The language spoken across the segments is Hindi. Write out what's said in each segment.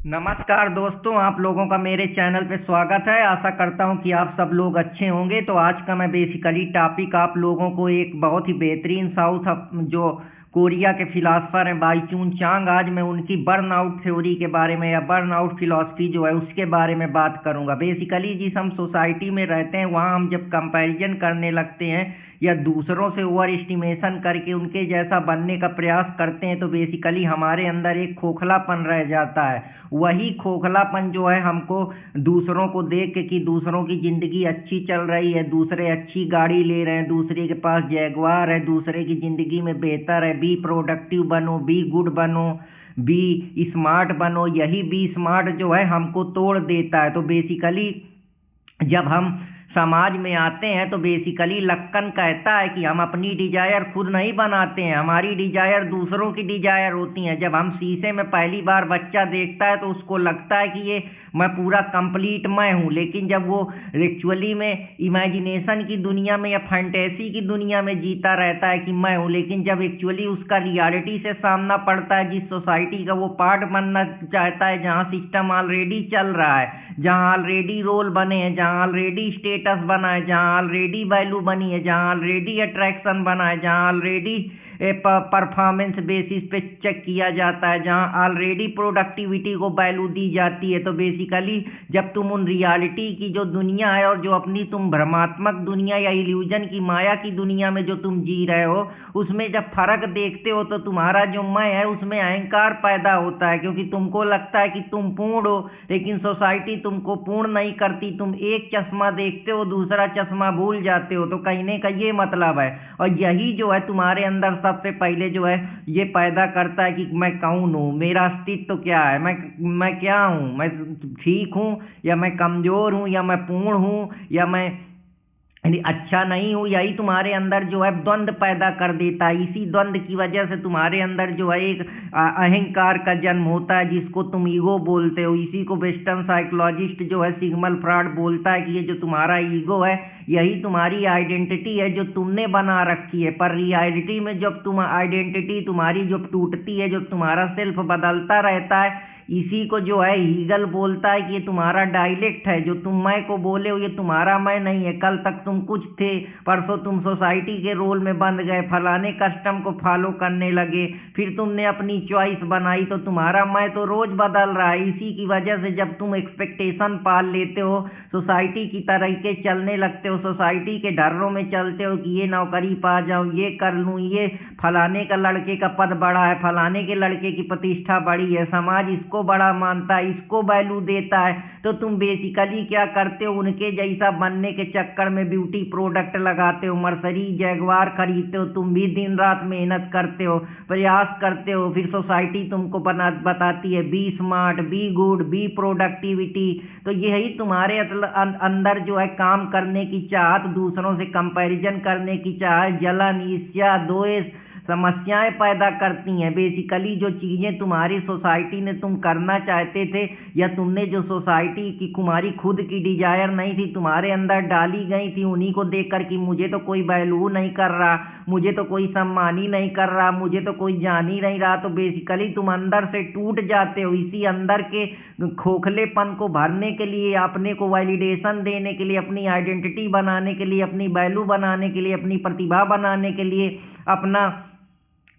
नमस्कार दोस्तों, आप लोगों का मेरे चैनल पे स्वागत है। आशा करता हूँ कि आप सब लोग अच्छे होंगे। तो आज का मैं बेसिकली टॉपिक आप लोगों को एक बहुत ही बेहतरीन जो कोरिया के फिलासफर हैं बाई चून चांग, आज मैं उनकी बर्नआउट थ्योरी के बारे में या बर्नआउट फिलॉसफी जो है उसके बारे में बात करूंगा। बेसिकली जिस हम सोसाइटी में रहते हैं वहाँ हम जब कंपैरिजन करने लगते हैं या दूसरों से ओवर एस्टिमेशन करके उनके जैसा बनने का प्रयास करते हैं तो बेसिकली हमारे अंदर एक खोखलापन रह जाता है। वही खोखलापन जो है हमको दूसरों को देख के कि दूसरों की ज़िंदगी अच्छी चल रही है, दूसरे अच्छी गाड़ी ले रहे हैं, दूसरे के पास जैगवार है, दूसरे की ज़िंदगी में बेहतर है। बी प्रोडक्टिव बनो, बी गुड बनो, बी स्मार्ट बनो। यही बी स्मार्ट जो है हमको तोड़ देता है। तो बेसिकली जब हम समाज में आते हैं तो बेसिकली लक्कन कहता है कि हम अपनी डिजायर खुद नहीं बनाते हैं, हमारी डिजायर दूसरों की डिजायर होती हैं। जब हम शीशे में पहली बार बच्चा देखता है तो उसको लगता है कि ये मैं पूरा कंप्लीट मैं हूँ, लेकिन जब वो एक्चुअली में इमेजिनेशन की दुनिया में या फैंटेसी की दुनिया में जीता रहता है कि मैं हूँ, लेकिन जब एक्चुअली उसका रियलिटी से सामना पड़ता है, जिस सोसाइटी का वो पार्ट बनना चाहता है, जहाँ सिस्टम ऑलरेडी चल रहा है, जहाँ ऑलरेडी रोल बने हैं, जहाँ ऑलरेडी स्टेटस बना है, जहाँ ऑलरेडी वैल्यू बनी है, जहाँ ऑलरेडी अट्रैक्शन बना है, जहाँ ऑलरेडी परफॉर्मेंस बेसिस पे चेक किया जाता है, जहाँ ऑलरेडी प्रोडक्टिविटी को वैल्यू दी जाती है। तो बेसिकली जब तुम उन रियलिटी की जो दुनिया है और जो अपनी तुम भ्रमात्मक दुनिया या इल्यूजन की माया की दुनिया में जो तुम जी रहे हो उसमें जब फर्क देखते हो तो तुम्हारा जो मैं है उसमें अहंकार पैदा होता है, क्योंकि तुमको लगता है कि तुम पूर्ण हो, लेकिन सोसाइटी तुमको पूर्ण नहीं करती। तुम एक चश्मा देखते हो, दूसरा चश्मा भूल जाते हो। तो कहने का ये मतलब है, और यही जो है तुम्हारे अंदर सबसे पहले जो है ये पैदा करता है कि मैं कौन हूँ, मेरा अस्तित्व क्या है, मैं क्या हूँ, मैं ठीक हूँ या मैं कमजोर हूँ, या मैं पूर्ण हूँ या मैं अच्छा नहीं हूँ। यही तुम्हारे अंदर जो है द्वंद्व पैदा कर देता है। इसी द्वंद्व की वजह से तुम्हारे अंदर जो है एक अहंकार का जन्म होता है, जिसको तुम ईगो बोलते हो। इसी को वेस्टर्न साइकोलॉजिस्ट जो है सिग्मंड फ्रॉइड बोलता है कि ये जो तुम्हारा ईगो है यही तुम्हारी आइडेंटिटी है जो तुमने बना रखी है। पर रियलिटी में जब तुम आइडेंटिटी तुम्हारी जब टूटती है, जब तुम्हारा सेल्फ बदलता रहता है, इसी को जो है हीगल बोलता है कि ये तुम्हारा डायलेक्ट है। जो तुम मैं को बोले हो ये तुम्हारा मैं नहीं है। कल तक तुम कुछ थे, परसों तुम सोसाइटी के रोल में बंध गए, फलाने कस्टम को फॉलो करने लगे, फिर तुमने अपनी चॉइस बनाई, तो तुम्हारा मैं तो रोज बदल रहा है। इसी की वजह से जब तुम एक्सपेक्टेशन पाल लेते हो, सोसाइटी की तरीके चलने लगते हो, सोसाइटी के डरों में चलते हो कि ये नौकरी पा जाऊं, ये कर लूं, ये फलाने का लड़के का पद बढ़ा है, फलाने के लड़के की प्रतिष्ठा बढ़ी है, समाज इसको बड़ा मानता है, इसको वैल्यू देता है, तो तुम बेसिकली क्या करते हो, उनके जैसा बनने के चक्कर में ब्यूटी प्रोडक्ट लगाते हो, मर्सरीज जैगवार खरीदते हो, तुम भी दिन रात मेहनत करते हो, प्रयास करते हो, फिर सोसाइटी तुमको बताती है be smart, be good, be productivity. तो यही तुम्हारे अंदर जो है काम करने की चाहत, दूसरों से कंपैरिजन करने की चाहत, जलन, ईर्ष्या, द्वेष, समस्याएं पैदा करती हैं। बेसिकली जो चीज़ें तुम्हारी सोसाइटी ने तुम करना चाहते थे, या तुमने जो सोसाइटी की तुम्हारी खुद की डिजायर नहीं थी तुम्हारे अंदर डाली गई थी, उन्हीं को देखकर कि मुझे तो कोई वैल्यू नहीं कर रहा, मुझे तो कोई सम्मान ही नहीं कर रहा, मुझे तो कोई जान ही नहीं रहा, तो बेसिकली तुम अंदर से टूट जाते हो। इसी अंदर के खोखलेपन को भरने के लिए, अपने को वैलिडेशन देने के लिए, अपनी आइडेंटिटी बनाने के लिए, अपनी वैल्यू बनाने के लिए, अपनी प्रतिभा बनाने के लिए, अपना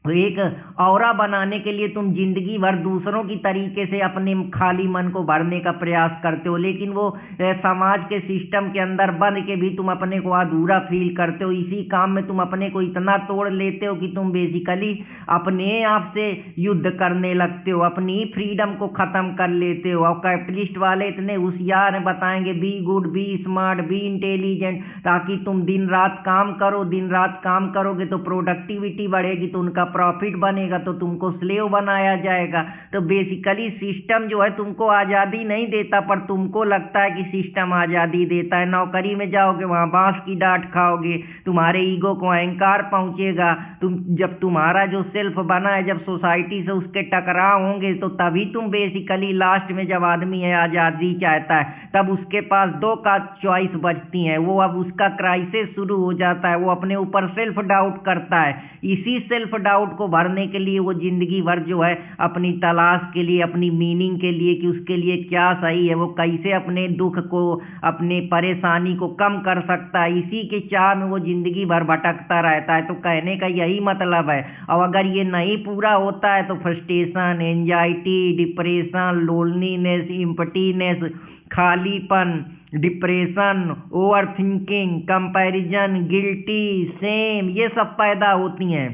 एक औरा बनाने के लिए तुम जिंदगी भर दूसरों की तरीके से अपने खाली मन को भरने का प्रयास करते हो, लेकिन वो समाज के सिस्टम के अंदर बंद के भी तुम अपने को अधूरा फील करते हो। इसी काम में तुम अपने को इतना तोड़ लेते हो कि तुम बेसिकली अपने आप से युद्ध करने लगते हो, अपनी फ्रीडम को खत्म कर लेते हो। और कैपिटलिस्ट वाले इतने होशियार हैं, बताएंगे be good, be smart, be intelligent, ताकि तुम दिन रात काम करो। दिन रात काम करोगे तो प्रोडक्टिविटी बढ़ेगी, तो उनका प्रॉफिट बनेगा, तो तुमको स्लेव बनाया जाएगा। तो बेसिकली सिस्टम जो है तुमको आज़ादी नहीं देता, पर तुमको लगता है कि सिस्टम आज़ादी देता है। नौकरी में जाओगे वहाँ बांस की डांट खाओगे, तुम्हारे ईगो को अहंकार पहुँचेगा। जब तुम्हारा जो सेल्फ बना है, जब सोसाइटी से उसके टकराव होंगे, तो तभी तुम बेसिकली लास्ट में जब आदमी है आज़ादी चाहता है, तब उसके पास दो का चॉइस बचती हैं। वो अब उसका क्राइसिस शुरू हो जाता है, वो अपने ऊपर सेल्फ डाउट करता है। इसी सेल्फ डाउट डाउट को भरने के लिए वो जिंदगी भर जो है अपनी तलाश के लिए, अपनी मीनिंग के लिए कि उसके लिए क्या सही है, वो कैसे अपने दुख को, अपने परेशानी को कम कर सकता है, इसी के चाह में वो जिंदगी भर भटकता रहता है। तो कहने का यही मतलब है। और अगर ये नहीं पूरा होता है तो फ्रस्ट्रेशन, एंजाइटी, डिप्रेशन, लोनलीनेस, इम्पटीनेस, खालीपन, depression, over thinking, comparison, guilty, same, ये सब पैदा होती हैं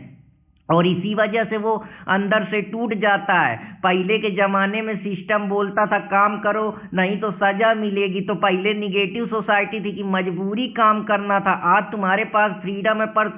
और इसी वजह से वो अंदर से टूट जाता है। पहले के ज़माने में सिस्टम बोलता था काम करो नहीं तो सज़ा मिलेगी, तो पहले निगेटिव सोसाइटी थी कि मजबूरी काम करना था। आज तुम्हारे पास फ्रीडम है पर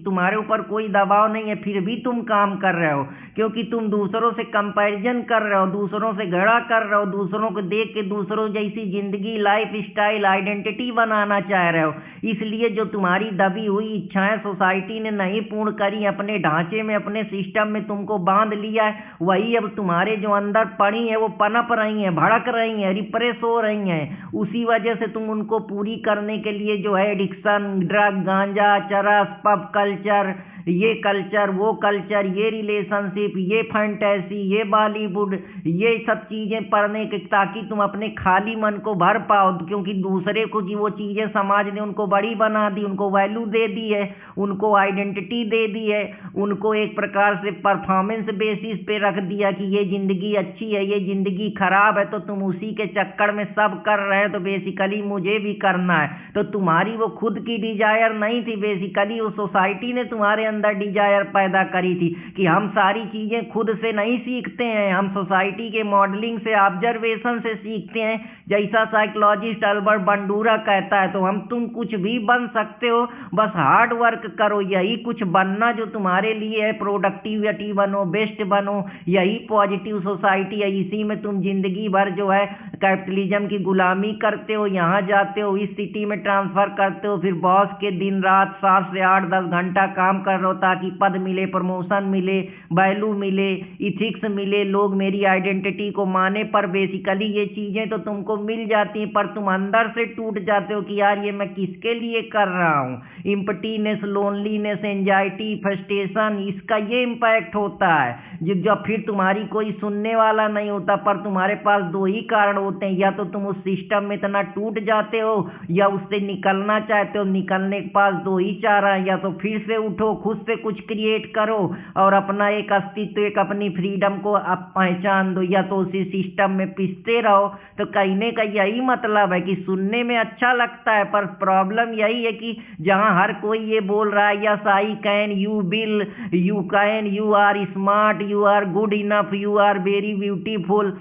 तुम्हारे ऊपर कोई दबाव नहीं है, फिर भी तुम काम कर रहे हो क्योंकि तुम दूसरों से कंपैरिजन कर रहे हो, दूसरों से घड़ा कर रहे हो, दूसरों को देख के दूसरों जैसी जिंदगी, लाइफ स्टाइल, आइडेंटिटी बनाना चाह रहे हो। इसलिए जो तुम्हारी दबी हुई इच्छाएं सोसाइटी ने नहीं पूर्ण करी, अपने ढांचे में, अपने सिस्टम में तुमको बांध लिया है, वही अब तुम्हारे जो अंदर पड़ी है वो पनप रही हैं, भड़क रही हैं, रिप्रेस हो रही हैं। उसी वजह से तुम उनको पूरी करने के लिए जो है एडिक्शन, ड्रग, गांजा, चरस, पब कल्चर, ये कल्चर, वो कल्चर, ये रिलेशनशिप, ये फैंटेसी, ये बॉलीवुड, ये सब चीज़ें पढ़ने के ताकि तुम अपने खाली मन को भर पाओ। क्योंकि दूसरे को जी वो चीज़ें समाज ने उनको बड़ी बना दी, उनको वैल्यू दे दी है, उनको आइडेंटिटी दे दी है, उनको एक प्रकार से परफॉर्मेंस बेसिस पे रख दिया कि ये ज़िंदगी अच्छी है, ये ज़िंदगी खराब है, तो तुम उसी के चक्कर में सब कर रहे हो। तो बेसिकली मुझे भी करना है। तो तुम्हारी वो खुद की डिजायर नहीं थी, बेसिकली वो सोसाइटी ने तुम्हारे अंदर डिजायर पैदा करी थी कि हम सारी चीजें खुद से नहीं सीखते हैं, हम सोसाइटी के मॉडलिंग से, ऑब्जर्वेशन से सीखते हैं। जैसा साइकोलॉजिस्ट अल्बर्ट बंडूरा कहता है, तो तुम कुछ भी बन सकते हो, बस हार्ड वर्क करो। यही कुछ बनना जो तुम्हारे लिए है, प्रोडक्टिविटी बनो, बेस्ट बनो, यही पॉजिटिव सोसाइटी है। इसी में तुम जिंदगी भर जो है कैपिटलिज्म की गुलामी करते हो, यहाँ जाते हो, इस सिटी में ट्रांसफर करते हो, फिर बॉस के दिन रात 7 से 8-10 घंटा काम कर रहे हो ताकि पद मिले, प्रमोशन मिले, वैल्यू मिले, इथिक्स मिले, लोग मेरी आइडेंटिटी को माने। पर बेसिकली ये चीजें तो तुमको मिल जाती हैं, पर तुम अंदर से टूट जाते हो कि यार ये मैं किसके लिए कर रहा हूँ। इम्पटीनेस, लोनलीनेस, एंजाइटी, फ्रस्ट्रेशन, इसका ये इम्पैक्ट होता है जब फिर तुम्हारी कोई सुनने वाला नहीं होता। पर तुम्हारे पास दो ही कारण होते हैं, या तो तुम उस सिस्टम में इतना टूट जाते हो या उससे निकलना चाहते हो। निकलने के पास दो ही चारा है, या तो फिर से उठो, खुद से कुछ क्रिएट करो और अपना एक अस्तित्व, एक अपनी फ्रीडम को आप पहचान दो, या तो उसी सिस्टम में पिसते रहो। तो कहने का यही मतलब है कि सुनने में अच्छा लगता है, पर प्रॉब्लम यही है कि जहां हर कोई ये बोल रहा है yes I can, you will, you can, you are smart, you are good enough, you are very beautiful,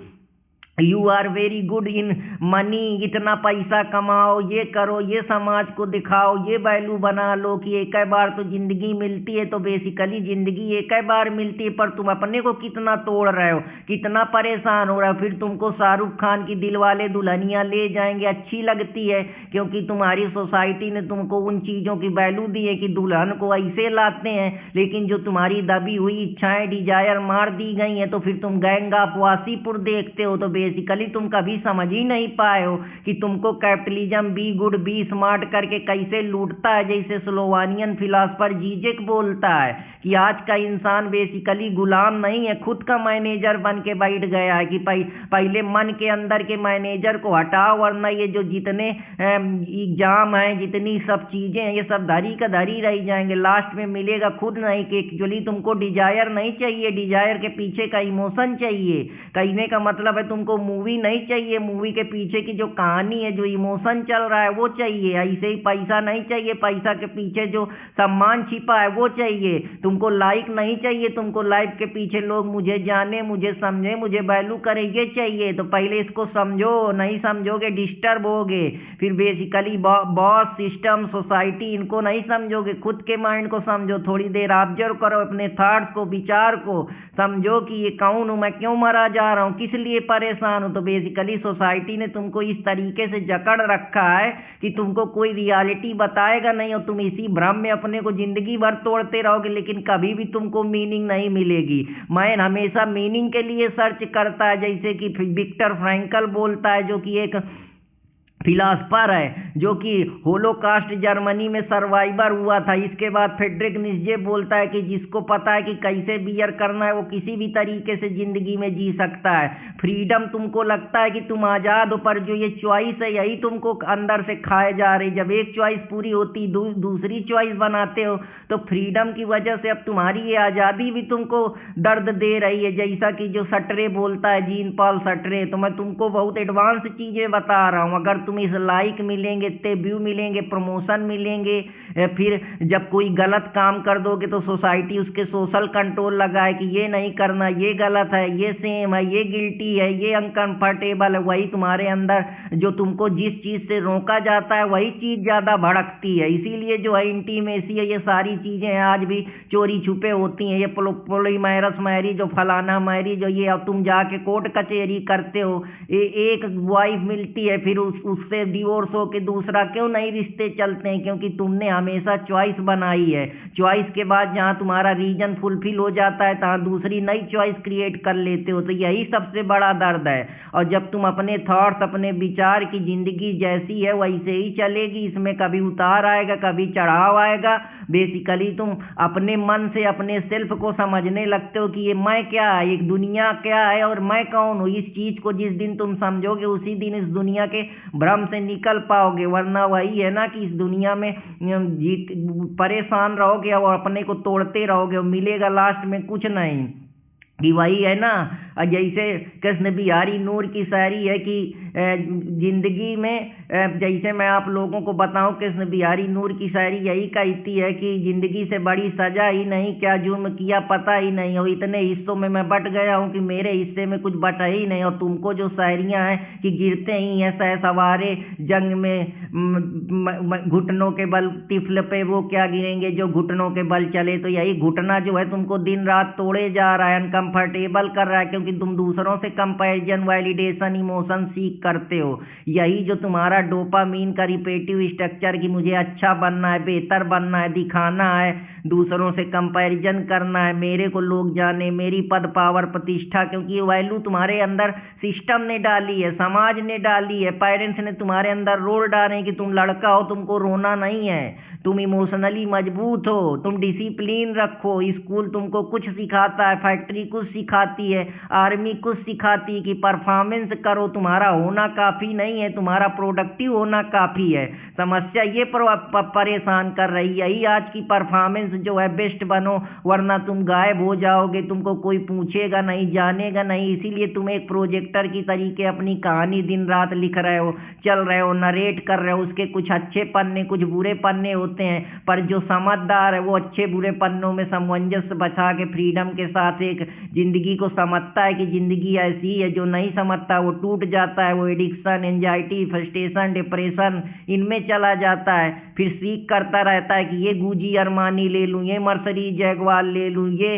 you are very good in money, इतना पैसा कमाओ, ये करो, ये समाज को दिखाओ, ये वैल्यू बना लो कि एक ही बार तो जिंदगी मिलती है। तो बेसिकली जिंदगी एक ही बार मिलती है, पर तुम अपने को कितना तोड़ रहे हो, कितना परेशान हो रहा है। फिर तुमको शाहरुख खान की दिलवाले दुल्हनिया ले जाएंगे अच्छी लगती है, क्योंकि तुम्हारी सोसाइटी ने तुमको उन चीज़ों की वैल्यू दी है कि दुल्हन को ऐसे लाते हैं। लेकिन जो तुम्हारी दबी हुई इच्छाएं, डिजायर मार दी गई हैं, तो फिर तुम गैंग ऑफ वासीपुर देखते हो। तो बेसिकली तुम कभी समझ ही नहीं पाए हो कि तुमको capitalism be good be smart करके कैसे लूटता है। जैसे स्लोवानियन फिलासफर जीजेक बोलता है कि आज का इंसान बेसिकली गुलाम नहीं है, खुद का मैनेजर बन के बैठ गया है कि पहले मन के अंदर के मैनेजर को हटाओ, वरना ये जो जितने एग्जाम हैं, जितनी सब चीजें हैं, ये सब धरी का धरी रह जाएंगे। लास्ट में मिलेगा खुद नहीं कि एक्चुअली तुमको डिजायर नहीं चाहिए, डिजायर के पीछे का इमोशन चाहिए। कहने का मतलब है तुमको मूवी नहीं चाहिए, मूवी के पीछे की जो कहानी है, जो इमोशन चल रहा है वो चाहिए। ऐसे ही पैसा नहीं चाहिए, पैसा के पीछे जो सम्मान छिपा है वो चाहिए। तुमको लाइक नहीं चाहिए, तुमको लाइक के पीछे लोग मुझे जाने, मुझे समझे, मुझे वैल्यू करे, ये चाहिए। तो पहले इसको समझो, नहीं समझोगे डिस्टर्ब होगे। फिर बेसिकली बॉस, सिस्टम, सोसाइटी, इनको नहीं समझोगे, खुद के माइंड को समझो। थोड़ी देर ऑब्जर्व करो अपने थॉट्स को, विचार को, समझो कि ये कौन हूँ मैं, क्यों मरा जा रहा हूँ, किस लिए परेशान हूँ। तो बेसिकली सोसाइटी ने तुमको इस तरीके से जकड़ रखा है कि तुमको कोई रियलिटी बताएगा नहीं और तुम इसी भ्रम में अपने को जिंदगी भर तोड़ते रहोगे, लेकिन कभी भी तुमको मीनिंग नहीं मिलेगी। मैं हमेशा मीनिंग के लिए सर्च करता है, जैसे कि विक्टर फ्रैंकल बोलता है, जो कि एक फिलासफर है जो कि होलोकास्ट जर्मनी में सर्वाइवर हुआ था। इसके बाद फ्रेडरिक नीत्शे बोलता है कि जिसको पता है कि कैसे बियर करना है वो किसी भी तरीके से जिंदगी में जी सकता है। फ्रीडम तुमको लगता है कि तुम आज़ाद हो, पर जो ये चॉइस है यही तुमको अंदर से खाए जा रही। जब एक चॉइस पूरी होती दूसरी चॉइस बनाते हो तो फ्रीडम की वजह से अब तुम्हारी ये आज़ादी भी तुमको दर्द दे रही है। जैसा कि जो सटरे बोलता है, जीन पॉल सटरे, तो मैं तुमको बहुत एडवांस चीज़ें बता रहा हूँ। अगर तुम इस लाइक मिलेंगे, इतने व्यू मिलेंगे, प्रमोशन मिलेंगे, फिर जब कोई गलत काम कर दोगे तो सोसाइटी उसके सोशल कंट्रोल लगाए कि ये नहीं करना, ये गलत है, ये सेम है, ये गिल्टी है, ये अनकंफर्टेबल है, वही तुम्हारे अंदर जो तुमको जिस चीज़ से रोका जाता है वही चीज़ ज़्यादा भड़कती है। इसीलिए जो है इंटीमेसी है, ये सारी चीज़ें आज भी चोरी छुपे होती हैं। ये पोलीमैरस मैरिज, जो फलाना मैरिज, जो ये अब तुम जाके कोर्ट कचहरी करते हो, एक वाइफ मिलती है फिर उससे डिवोर्स हो के दूसरा, क्यों नहीं रिश्ते चलते हैं? क्योंकि तुमने हमेशा चॉइस बनाई है। चॉइस के बाद जहाँ तुम्हारा रीजन फुलफिल हो जाता है तहाँ दूसरी नई चॉइस क्रिएट कर लेते हो। तो यही सबसे बड़ा दर्द है। और जब तुम अपने थॉट्स, अपने विचार की जिंदगी जैसी है वैसे ही चलेगी, इसमें कभी उतार आएगा कभी चढ़ाव आएगा। बेसिकली तुम अपने मन से अपने सेल्फ को समझने लगते हो कि ये मैं क्या है, एक दुनिया क्या है और मैं कौन हूँ। इस चीज को जिस दिन तुम समझोगे उसी दिन इस दुनिया के भ्रम से निकल पाओगे। वरना वही है ना कि इस दुनिया में परेशान रहोगे और अपने को तोड़ते रहोगे और मिलेगा लास्ट में कुछ नहीं। कि वही है ना, जैसे कृष्ण बिहारी नूर की शायरी है कि जिंदगी में, जैसे मैं आप लोगों को बताऊं, कृष्ण बिहारी नूर की शायरी यही कहती है कि जिंदगी से बड़ी सजा ही नहीं, क्या जुर्म किया पता ही नहीं, और इतने हिस्सों में मैं बट गया हूं कि मेरे हिस्से में कुछ बटा ही नहीं। और तुमको जो शायरियां हैं कि गिरते ही हैं सह सवारे जंग में घुटनों के बल तिफल पे वो क्या गिरेंगे जो घुटनों के बल चले। तो यही घुटना जो है तुमको दिन रात तोड़े जा रहा है, अनकंफर्टेबल कर रहा है, क्योंकि तुम दूसरों से कंपैरिजन, वैलिडेशन, इमोशन सीख करते हो। यही जो तुम्हारा डोपामीन का रिपीटिव स्ट्रक्चर कि मुझे अच्छा बनना है, बेहतर बनना है, दिखाना है, दूसरों से कंपैरिजन करना है, मेरे को लोग जाने, मेरी पद पावर प्रतिष्ठा, क्योंकि ये वैल्यू तुम्हारे अंदर सिस्टम ने डाली है, समाज ने डाली है, पेरेंट्स ने तुम्हारे अंदर रोल डाले कि तुम लड़का हो, तुमको रोना नहीं है, तुम इमोशनली मजबूत हो, तुम डिसिप्लिन रखो। स्कूल तुमको कुछ सिखाता है, फैक्ट्री कुछ सिखाती है, आर्मी कुछ सिखाती है कि परफॉर्मेंस करो, तुम्हारा होना काफ़ी नहीं है, तुम्हारा प्रोडक्टिव होना काफ़ी है। समस्या ये परेशान कर रही है, यही आज की परफॉर्मेंस जो है बेस्ट बनो, वरना तुम गायब हो जाओगे, तुमको कोई पूछेगा नहीं, जानेगा नहीं। इसीलिए तुम एक प्रोजेक्टर की तरीके अपनी कहानी दिन रात लिख रहे हो, चल रहे हो, नरेट कर रहे हो, उसके कुछ अच्छे पन्ने कुछ बुरे पन्ने होते हैं, पर जो समझदार है वो अच्छे बुरे पन्नों में सामंजस्य बचा के फ्रीडम के साथ एक जिंदगी को समझता है कि जिंदगी ऐसी है। जो नहीं समझता वो टूट जाता है, वो एडिक्शन, एंजाइटी, फ्रस्ट्रेशन, डिप्रेशन इनमें चला जाता है। फिर सीख करता रहता है कि ये गूजी अरमानी ले लूँ, ये मर्सडीज जैगवार ले लूँ, ये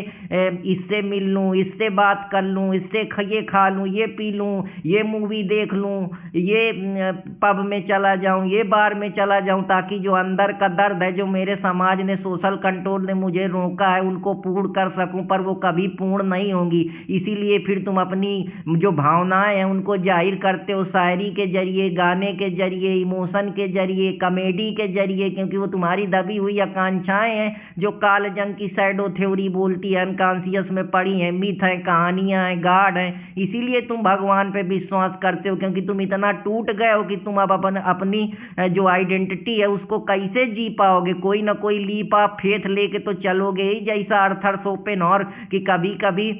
इससे मिल लूँ, इससे बात कर लूँ, इससे ये खा लूँ, ये पी लूँ, ये मूवी देख लूँ, ये पब में चला जाऊँ, ये बार में चला जाऊँ, ताकि जो अंदर का दर्द है, जो मेरे समाज ने, सोशल कंट्रोल ने मुझे रोका है, उनको पूर्ण कर सकूं। पर वो कभी पूर्ण नहीं होंगी। इसीलिए फिर तुम अपनी जो भावनाएं हैं उनको जाहिर करते हो शायरी के जरिए, गाने के जरिए, इमोशन के जरिए, कॉमेडी के जरिए, क्योंकि वो तुम्हारी दबी हुई आकांक्षाएं हैं जो काल जंग की शैडो थ्योरी बोलती है, अनकॉन्शियस में पड़ी है, मिथ है, कहानियां हैं, गाड है। इसीलिए तुम भगवान पे विश्वास करते हो, क्योंकि तुम इतना टूट गए हो कि तुम अब अपनी जो आइडेंटिटी है उसको कैसे जी पाओगे। कोई ना कोई लीप ऑफ फेथ लेके तो चलोगे ही, जैसा अर्थर शोपेनहॉर कि कभी कभी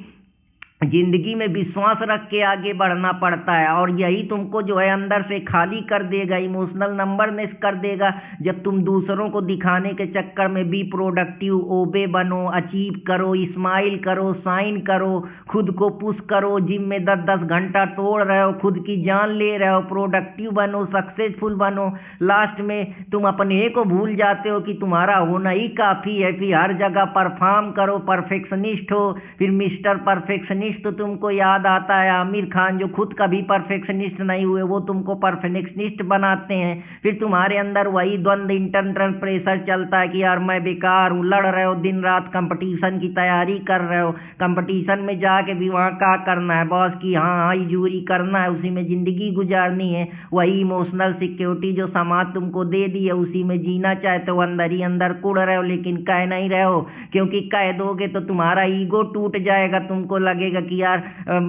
जिंदगी में विश्वास रख के आगे बढ़ना पड़ता है। और यही तुमको जो है अंदर से खाली कर देगा, इमोशनल नंबरनेस कर देगा। जब तुम दूसरों को दिखाने के चक्कर में बी प्रोडक्टिव, ओबे बनो, अचीव करो, स्माइल करो, साइन करो, खुद को पुश करो, जिम में 10-10 घंटा तोड़ रहे हो, खुद की जान ले रहे हो, प्रोडक्टिव बनो, सक्सेसफुल बनो, लास्ट में तुम अपने को भूल जाते हो कि तुम्हारा होना ही काफ़ी है। फिर हर जगह परफॉर्म करो, परफेक्शनिस्ट हो, फिर मिस्टर परफेक्शनिस्ट परफेक्शनिस्ट तो तुमको याद आता है आमिर खान, जो खुद कभी परफेक्शनिस्ट नहीं हुए, वो तुमको परफेक्शनिस्ट बनाते हैं। फिर तुम्हारे अंदर वही द्वंद्व, इंटरनल प्रेशर चलता है कि यार मैं बेकार हूँ, लड़ रहे हो दिन रात, कंपटीशन की तैयारी कर रहे हो, कंपटीशन में जाके भी वहाँ क्या करना है, बॉस की हाँ हाई जूरी करना है, उसी में ज़िंदगी गुजारनी है। वही इमोशनल सिक्योरिटी जो समाज तुमको दे दी है, उसी में जीना चाहते हो, अंदर ही अंदर कुड़ रहे हो, लेकिन कह नहीं रहे हो, क्योंकि कह दोगे तो तुम्हारा ईगो टूट जाएगा। तुमको लगेगा कि यार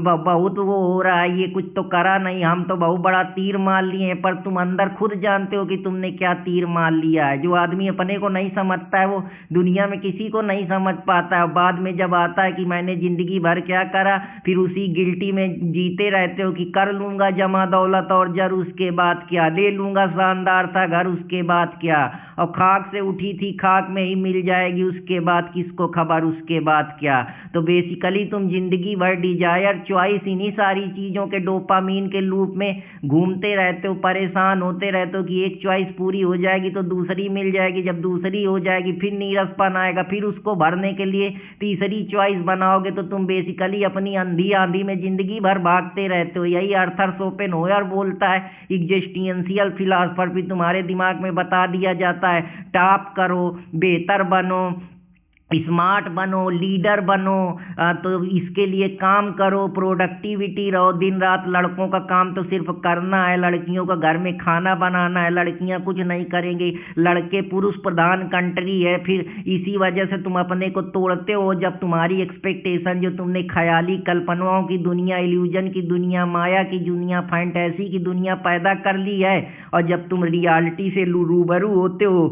बहुत वो हो रहा है, ये कुछ तो करा नहीं, हम तो बहुत बड़ा तीर मार लिए हैं। पर तुम अंदर खुद जानते हो कि तुमने क्या तीर मार लिया है। जो आदमी अपने को नहीं समझता है, वो दुनिया में किसी को नहीं समझ पाता है। बाद में जब आता है कि मैंने जिंदगी भर क्या करा, फिर उसी गिल्टी में जीते रहते हो कि कर लूंगा जमा दौलत और जर, उसके बाद क्या, ले लूंगा शानदार सा घर, उसके बाद क्या, और खाक से उठी थी खाक में ही मिल जाएगी, उसके बाद किसको खबर, उसके बाद क्या। तो बेसिकली तुम जिंदगी भर डिजायर, चॉइस, इन्हीं सारी चीज़ों के डोपामीन के लूप में घूमते रहते हो, परेशान होते रहते हो कि एक चॉइस पूरी हो जाएगी तो दूसरी मिल जाएगी, जब दूसरी हो जाएगी फिर नीरसपन आएगा, फिर उसको भरने के लिए तीसरी चॉइस बनाओगे, तो तुम बेसिकली अपनी अंधी आंधी में जिंदगी भर भागते रहते हो। यही आर्थर शोपेनहायर बोलता है, एग्जिस्टेंशियल फिलॉसफर भी तुम्हारे दिमाग में बता दिया जाता है, टॉप करो, बेहतर बनो, स्मार्ट बनो, लीडर बनो, तो इसके लिए काम करो, प्रोडक्टिविटी रहो, दिन रात। लड़कों का काम तो सिर्फ करना है, लड़कियों का घर में खाना बनाना है, लड़कियां कुछ नहीं करेंगी, लड़के पुरुष प्रधान कंट्री है। फिर इसी वजह से तुम अपने को तोड़ते हो, जब तुम्हारी एक्सपेक्टेशन, जो तुमने ख्याली कल्पनाओं की दुनिया, इल्यूजन की दुनिया, माया की दुनिया, फैंटेसी की दुनिया पैदा कर ली है, और जब तुम रियलिटी से रूबरू होते हो,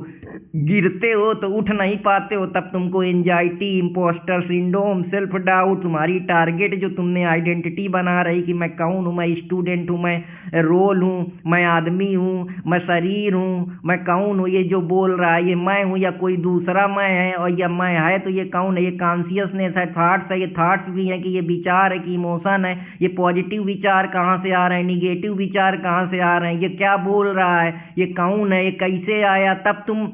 गिरते हो तो उठ नहीं पाते हो, तब तुमको anxiety, imposter syndrome, self doubt, तुम्हारी टारगेट जो तुमने आइडेंटिटी बना रही कि मैं कौन हूँ, मैं स्टूडेंट हूँ, मैं रोल हूँ, मैं आदमी हूँ, मैं शरीर हूँ, मैं कौन हूँ, ये जो बोल रहा है ये मैं हूँ या कोई दूसरा मैं है, और या मैं है तो ये कौन है, ये कॉन्शियसनेस है, थॉट्स है, ये थॉट्स भी हैं कि ये विचार है कि इमोशन है, ये पॉजिटिव विचार कहाँ से आ रहे हैं, निगेटिव विचार कहाँ से आ रहे हैं, ये क्या बोल रहा है, ये कौन है, ये कैसे आया। तब तुम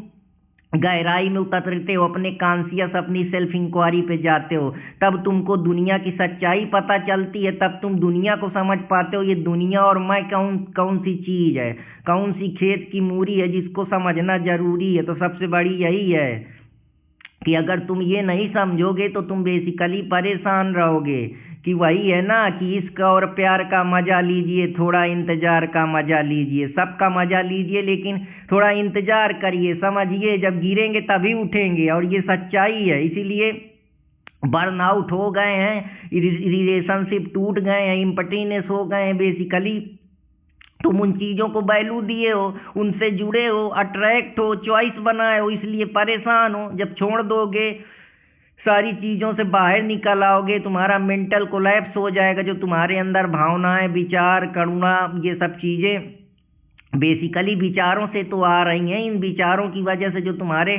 गहराई में उतरते हो, अपने कॉन्शियस, अपनी सेल्फ इंक्वायरी पे जाते हो, तब तुमको दुनिया की सच्चाई पता चलती है, तब तुम दुनिया को समझ पाते हो, ये दुनिया और मैं कौन कौन सी चीज़ है, कौन सी खेत की मूरी है, जिसको समझना जरूरी है। तो सबसे बड़ी यही है कि अगर तुम ये नहीं समझोगे तो तुम बेसिकली परेशान रहोगे। कि वही है ना कि इश्क और प्यार का मजा लीजिए, थोड़ा इंतजार का मजा लीजिए, सबका मजा लीजिए लेकिन थोड़ा इंतजार करिए, समझिए जब गिरेंगे तभी उठेंगे, और ये सच्चाई है। इसीलिए बर्नआउट हो गए हैं, रिलेशनशिप टूट गए हैं, इम्पटीनेस हो गए हैं। बेसिकली तुम उन चीज़ों को वैल्यू दिए हो, उनसे जुड़े हो, अट्रैक्ट हो, चॉइस बनाए हो, इसलिए परेशान हो। जब छोड़ दोगे, सारी चीज़ों से बाहर निकल आओगे, तुम्हारा मेंटल कोलैप्स हो जाएगा। जो तुम्हारे अंदर भावनाएं, विचार, करुणा, ये सब चीज़ें बेसिकली विचारों से तो आ रही हैं। इन विचारों की वजह से जो तुम्हारे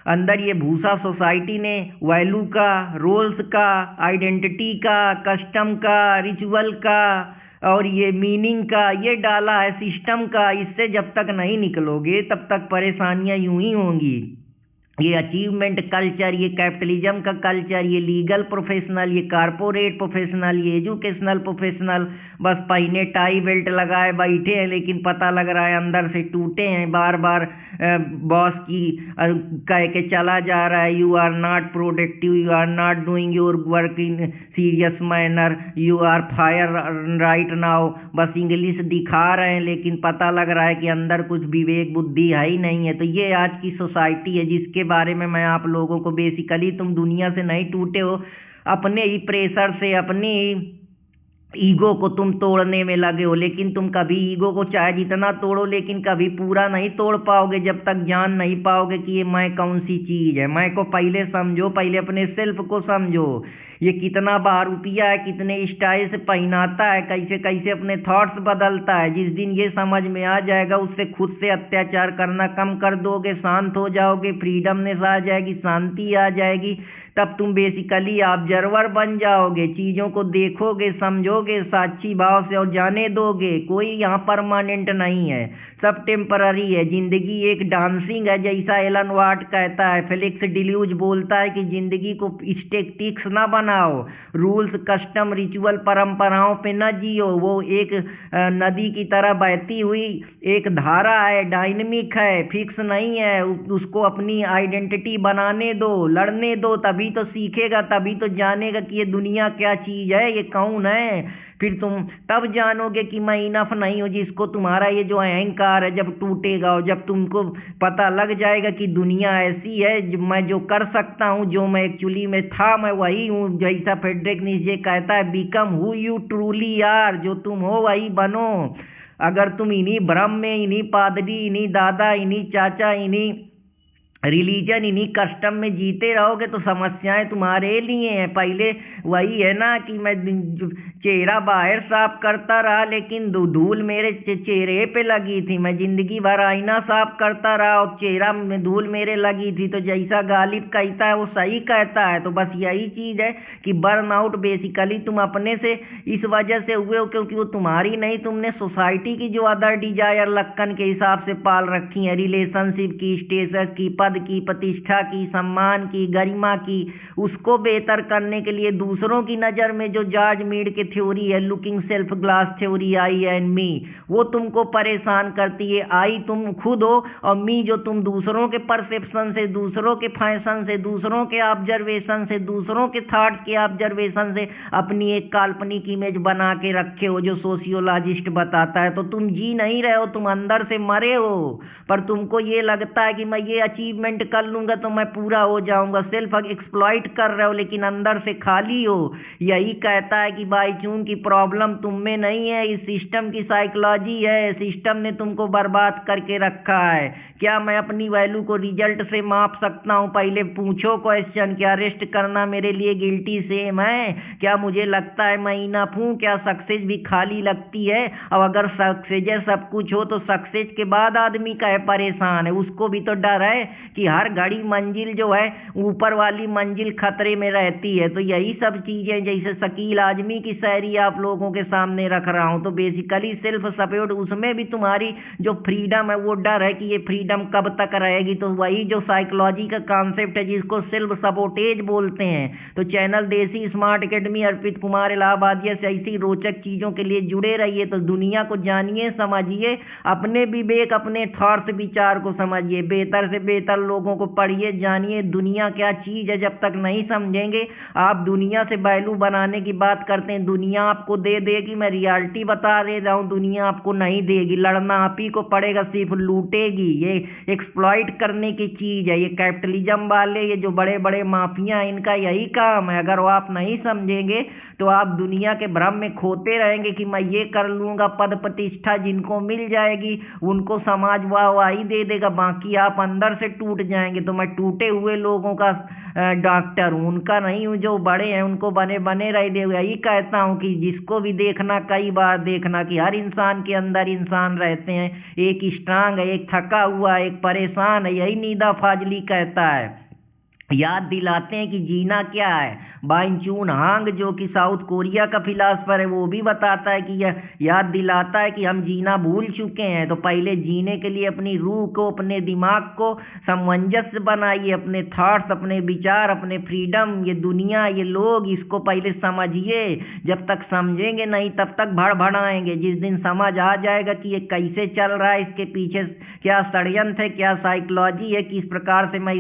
अंदर ये भूसा सोसाइटी ने वैल्यू का, रोल्स का, आइडेंटिटी का, कस्टम का, रिचुअल का और ये मीनिंग का ये डाला है, सिस्टम का, इससे जब तक नहीं निकलोगे तब तक परेशानियां यूं ही होंगी। ये अचीवमेंट कल्चर, ये कैपिटलिज्म का कल्चर, ये लीगल प्रोफेशनल, ये कारपोरेट प्रोफेशनल, ये एजुकेशनल प्रोफेशनल, बस पहने टाई बेल्ट लगाए बैठे हैं, लेकिन पता लग रहा है अंदर से टूटे हैं। बार बार बॉस की कह के चला जा रहा है, you are not productive, you are not doing your work in serious manner, you are fire right now. बस इंग्लिश दिखा रहे हैं, लेकिन पता लग रहा है कि अंदर कुछ विवेक बुद्धि है ही नहीं है। तो ये आज की सोसाइटी है जिसके बारे में मैं आप लोगों को, बेसिकली तुम दुनिया से नहीं टूटे हो, अपने ही प्रेशर से, अपनी ईगो को तुम तोड़ने में लगे हो। लेकिन तुम कभी ईगो को चाहे जितना तोड़ो, लेकिन कभी पूरा नहीं तोड़ पाओगे जब तक जान नहीं पाओगे कि ये मैं कौन सी चीज़ है। मैं को पहले समझो, पहले अपने सेल्फ को समझो, ये कितना बहरूपिया है, कितने स्टाइल से पहनाता है, कैसे कैसे अपने थॉट्स बदलता है। जिस दिन ये समझ में आ जाएगा, उससे खुद से अत्याचार करना कम कर दोगे, शांत हो जाओगे, फ्रीडमनेस आ जाएगी, शांति आ जाएगी, तब तुम बेसिकली ऑब्जर्वर बन जाओगे, चीज़ों को देखोगे, समझोगे साक्षी भाव से और जाने दोगे। कोई यहाँ परमानेंट नहीं है, सब टेम्पररी है। जिंदगी एक डांसिंग है, जैसा एलन वाट कहता है। फेलिक्स डिल्यूज बोलता है कि जिंदगी को स्टैटिक्स ना बनाओ, रूल्स कस्टम रिचुअल परंपराओं पे न जियो। वो एक नदी की तरह बहती हुई एक धारा है, डायनेमिक है, फिक्स नहीं है। उसको अपनी आइडेंटिटी बनाने दो, लड़ने दो, तभी तो सीखेगा, तभी तो जानेगा कि ये दुनिया क्या चीज़ है, ये कौन है। फिर तुम तब जानोगे कि मैं इनफ नहीं हूँ। जिसको तुम्हारा ये जो अहंकार है जब टूटेगा, और जब तुमको पता लग जाएगा कि दुनिया ऐसी है, मैं जो कर सकता हूँ, जो मैं एक्चुअली में था, मैं वही हूँ। जैसा फ्रेडरिक नीत्शे कहता है, become who you truly are, जो तुम हो वही बनो। अगर तुम इन्हीं भ्रम में, इन्हीं पादरी, इन्हीं दादा, इन्हीं चाचा, इन्हीं रिलीजन, इन्हीं कस्टम में जीते रहोगे तो समस्याएं तुम्हारे लिए हैं। पहले वही है ना कि मैं चेहरा बाहर साफ करता रहा, लेकिन धूल मेरे चेहरे पे लगी थी। मैं जिंदगी भर आईना साफ करता रहा और चेहरा में धूल मेरे लगी थी। तो जैसा गालिब कहता है वो सही कहता है। तो बस यही चीज़ है कि बर्नआउट बेसिकली तुम अपने से इस वजह से हुए हो क्योंकि वो तुम्हारी नहीं, तुमने सोसाइटी की जो अदर डिजायर लक्कन के हिसाब से पाल रखी है, रिलेशनशिप की, स्टेटस की, पद की, प्रतिष्ठा की, सम्मान की, गरिमा की। उसको बेहतर करने के लिए दूसरों की नज़र में जो जॉर्ज मीड की थ्योरी है, looking self glass theory, I and me, वो तुमको परेशान करती है। आई तुम खुद हो और मी जो तुम दूसरों के परसेप्शन से, दूसरों के फैशन से, दूसरों के ऑब्जर्वेशन से, दूसरों के थॉट्स के ऑब्जर्वेशन से अपनी एक काल्पनिक इमेज बना के रखे हो जो सोशियोलॉजिस्ट बताता है। तो तुम जी नहीं रहे हो, तुम अंदर से मरे हो। पर तुमको ये लगता है कि मैं ये अचीवमेंट कर लूंगा तो मैं पूरा हो जाऊंगा। सेल्फ एक्सप्लॉइट कर रहे हो लेकिन अंदर से खाली हो। यही कहता है कि बाई चून की प्रॉब्लम तुम में नहीं है, इस सिस्टम की साइकोलॉजी है। सिस्टम ने तुमको बर्बाद करके रखा है। क्या मैं अपनी वैल्यू को रिजल्ट से माप सकता हूँ? पहले पूछो क्वेश्चन, क्या रेस्ट करना मेरे लिए गिल्टी सेम है? क्या मुझे लगता है मैं इनफ हूँ? क्या सक्सेस भी खाली लगती है? अब अगर सक्सेस सब कुछ हो तो सक्सेस के बाद आदमी का है परेशान है, उसको भी तो डर है कि हर घड़ी मंजिल जो है, ऊपर वाली मंजिल खतरे में रहती है। तो यही सब चीजें, जैसे शकील आजमी की शायरी आप लोगों के सामने रख रहा हूँ। तो बेसिकली सेल्फ सपोर्ट, उसमें भी तुम्हारी जो फ्रीडम है वो डर है कि ये फ्रीडम कब तक रहेगी। तो वही जो साइकोलॉजी का कॉन्सेप्ट है जिसको सेल्फ सपोर्टेज बोलते हैं। तो चैनल देसी स्मार्ट एकेडमी अर्पित कुमार इलाहाबादिया से ऐसी रोचक चीजों के लिए जुड़े रहिए। तो दुनिया को जानिए, समझिए, अपने विवेक, अपने थॉट्स, विचार को समझिए, बेहतर से बेहतर लोगों को पढ़िए, जानिए दुनिया क्या चीज है। जब तक नहीं समझेंगे, आप दुनिया से वैल्यू बनाने की बात करते हैं, दुनिया आपको दे देगी। मैं रियलिटी बता दे रहा हूँ, दुनिया आपको नहीं देगी। लड़ना आप ही को पड़ेगा, सिर्फ लूटेगी। ये एक्सप्लॉइट करने की चीज है। ये कैपिटलिज्म वाले, ये जो बड़े बड़े माफिया, इनका यही काम है। अगर वो आप नहीं समझेंगे तो आप दुनिया के भ्रम में खोते रहेंगे कि मैं ये कर लूंगा, पद प्रतिष्ठा जिनको मिल जाएगी उनको समाज वाहवाही दे देगा, बाकी आप अंदर से टूट जाएंगे। तो मैं टूटे हुए लोगों का डॉक्टर हूँ, उनका नहीं हूँ। जो बड़े हैं उनको बने बने रह दे। यही कहता हूँ कि जिसको भी देखना कई बार देखना कि हर इंसान के अंदर इंसान रहते हैं, एक स्ट्रांग है, एक थका हुआ है, एक परेशान है। यही नीदा फाजली कहता है। याद दिलाते हैं कि जीना क्या है। बाइन चून हांग जो कि साउथ कोरिया का फिलासफर है, वो भी बताता है कि यह याद दिलाता है कि हम जीना भूल चुके हैं। तो पहले जीने के लिए अपनी रूह को, अपने दिमाग को सामंजस्य बनाइए, अपने थॉट्स, अपने विचार, अपने फ्रीडम, ये दुनिया, ये लोग, इसको पहले समझिए। जब तक समझेंगे नहीं तब तक भड़भड़ाएंगे। जिस दिन समझ आ जाएगा कि ये कैसे चल रहा है, इसके पीछे क्या षड्यंत्र है, क्या साइकोलॉजी है, किस प्रकार से मैं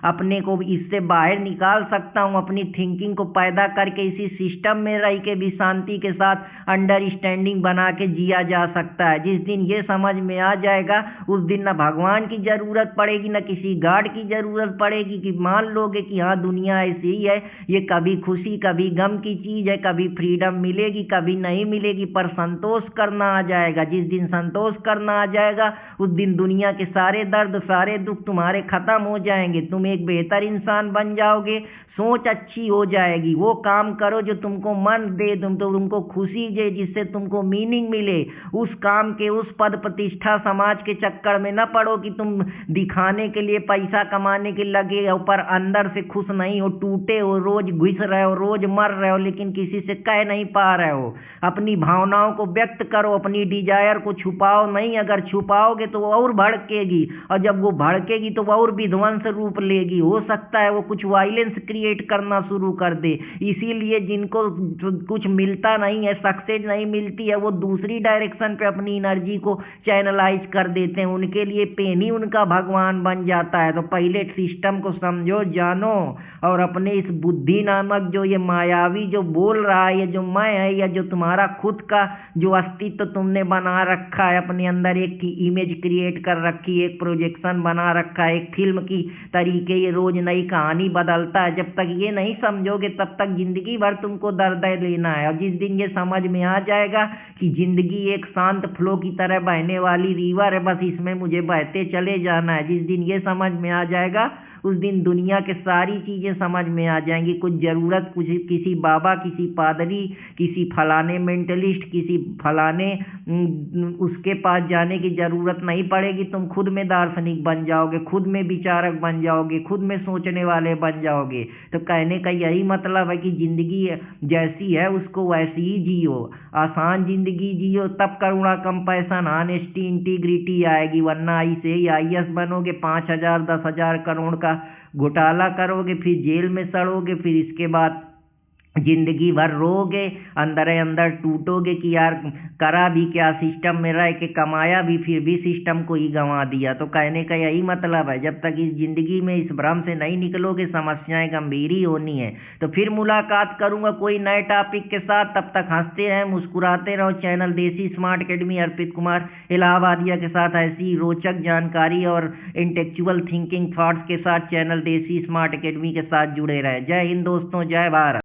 अपने को इससे बाहर निकाल सकता हूँ, अपनी थिंकिंग को पैदा करके इसी सिस्टम में रह के भी शांति के साथ अंडरस्टैंडिंग बना के जिया जा सकता है। जिस दिन ये समझ में आ जाएगा उस दिन ना भगवान की जरूरत पड़ेगी, ना किसी गॉड की जरूरत पड़ेगी। कि मान लोगे कि हाँ दुनिया ऐसी ही है, ये कभी खुशी कभी गम की चीज है, कभी फ्रीडम मिलेगी कभी नहीं मिलेगी, पर संतोष करना आ जाएगा। जिस दिन संतोष करना आ जाएगा उस दिन दुनिया के सारे दर्द, सारे दुख तुम्हारे खत्म हो जाएंगे। तुम एक बेहतर इंसान बन जाओगे, सोच अच्छी हो जाएगी। वो काम करो जो तुमको मन दे, तुमको खुशी दे, जिससे तुमको मीनिंग मिले। उस काम के, उस पद प्रतिष्ठा समाज के चक्कर में न पड़ो कि तुम दिखाने के लिए, पैसा कमाने के लगे हो, पर अंदर से खुश नहीं हो, टूटे हो, रोज घुस रहे हो, रोज मर रहे हो, लेकिन किसी से कह नहीं पा रहे हो। अपनी भावनाओं को व्यक्त करो, अपनी डिजायर को छुपाओ नहीं। अगर छुपाओगे तो वो और भड़केगी, और जब वो भड़केगी तो वो और विध्वंस रूप लेगी। हो सकता है वो कुछ वायलेंस क्रिएट करना शुरू कर दे। इसीलिए जिनको कुछ मिलता नहीं है, सक्सेस नहीं मिलती है, वो दूसरी डायरेक्शन पे अपनी एनर्जी को चैनलाइज कर देते हैं। उनके लिए पेन ही उनका भगवान बन जाता है। तो पहले सिस्टम को समझो, जानो, और अपने इस बुद्धि नामक जो ये मायावी जो बोल रहा है, ये जो मैं है, या जो तुम्हारा खुद का जो अस्तित्व तुमने बना रखा है, अपने अंदर एक की इमेज क्रिएट कर रखी है, एक प्रोजेक्शन बना रखा है, एक फिल्म की तरीके ये रोज नई कहानी बदलता है। जब तक ये नहीं समझोगे तब तक जिंदगी भर तुमको दर्द लेना है। और जिस दिन ये समझ में आ जाएगा कि जिंदगी एक शांत फ्लो की तरह बहने वाली रिवर है, बस इसमें मुझे बहते चले जाना है, जिस दिन ये समझ में आ जाएगा उस दिन दुनिया के सारी चीजें समझ में आ जाएंगी। कुछ जरूरत कुछ किसी बाबा, किसी पादरी, किसी फलाने मेंटलिस्ट, किसी फलाने उसके पास जाने की जरूरत नहीं पड़ेगी। तुम खुद में दार्शनिक बन जाओगे, खुद में विचारक बन जाओगे, खुद में सोचने वाले बन जाओगे। तो कहने का यही मतलब है कि जिंदगी जैसी है उसको वैसी ही जियो, आसान जिंदगी जियो, तब करुणा, कंपैशन, ऑनेस्टी, इंटीग्रिटी आएगी। वरना ऐसे ही IAS बनोगे, 5,000 10,000 करोड़ का घोटाला करोगे, फिर जेल में सड़ोगे, फिर इसके बाद जिंदगी भर रोगे, अंदर अंदर टूटोगे कि यार करा भी क्या, सिस्टम में रह के कमाया भी, फिर भी सिस्टम को ही गंवा दिया। तो कहने का यही मतलब है, जब तक इस जिंदगी में इस भ्रम से नहीं निकलोगे, समस्याएं गंभीर ही होनी है। तो फिर मुलाकात करूंगा कोई नए टॉपिक के साथ। तब तक हंसते रहें, मुस्कुराते रहो। चैनल देसी स्मार्ट अकेडमी अर्पित कुमार इलाहाबादिया के साथ ऐसी रोचक जानकारी और इंटेलेक्चुअल थिंकिंग थॉट्स के साथ चैनल देसी स्मार्ट अकेडमी के साथ जुड़े रहे। जय हिंद दोस्तों, जय भारत।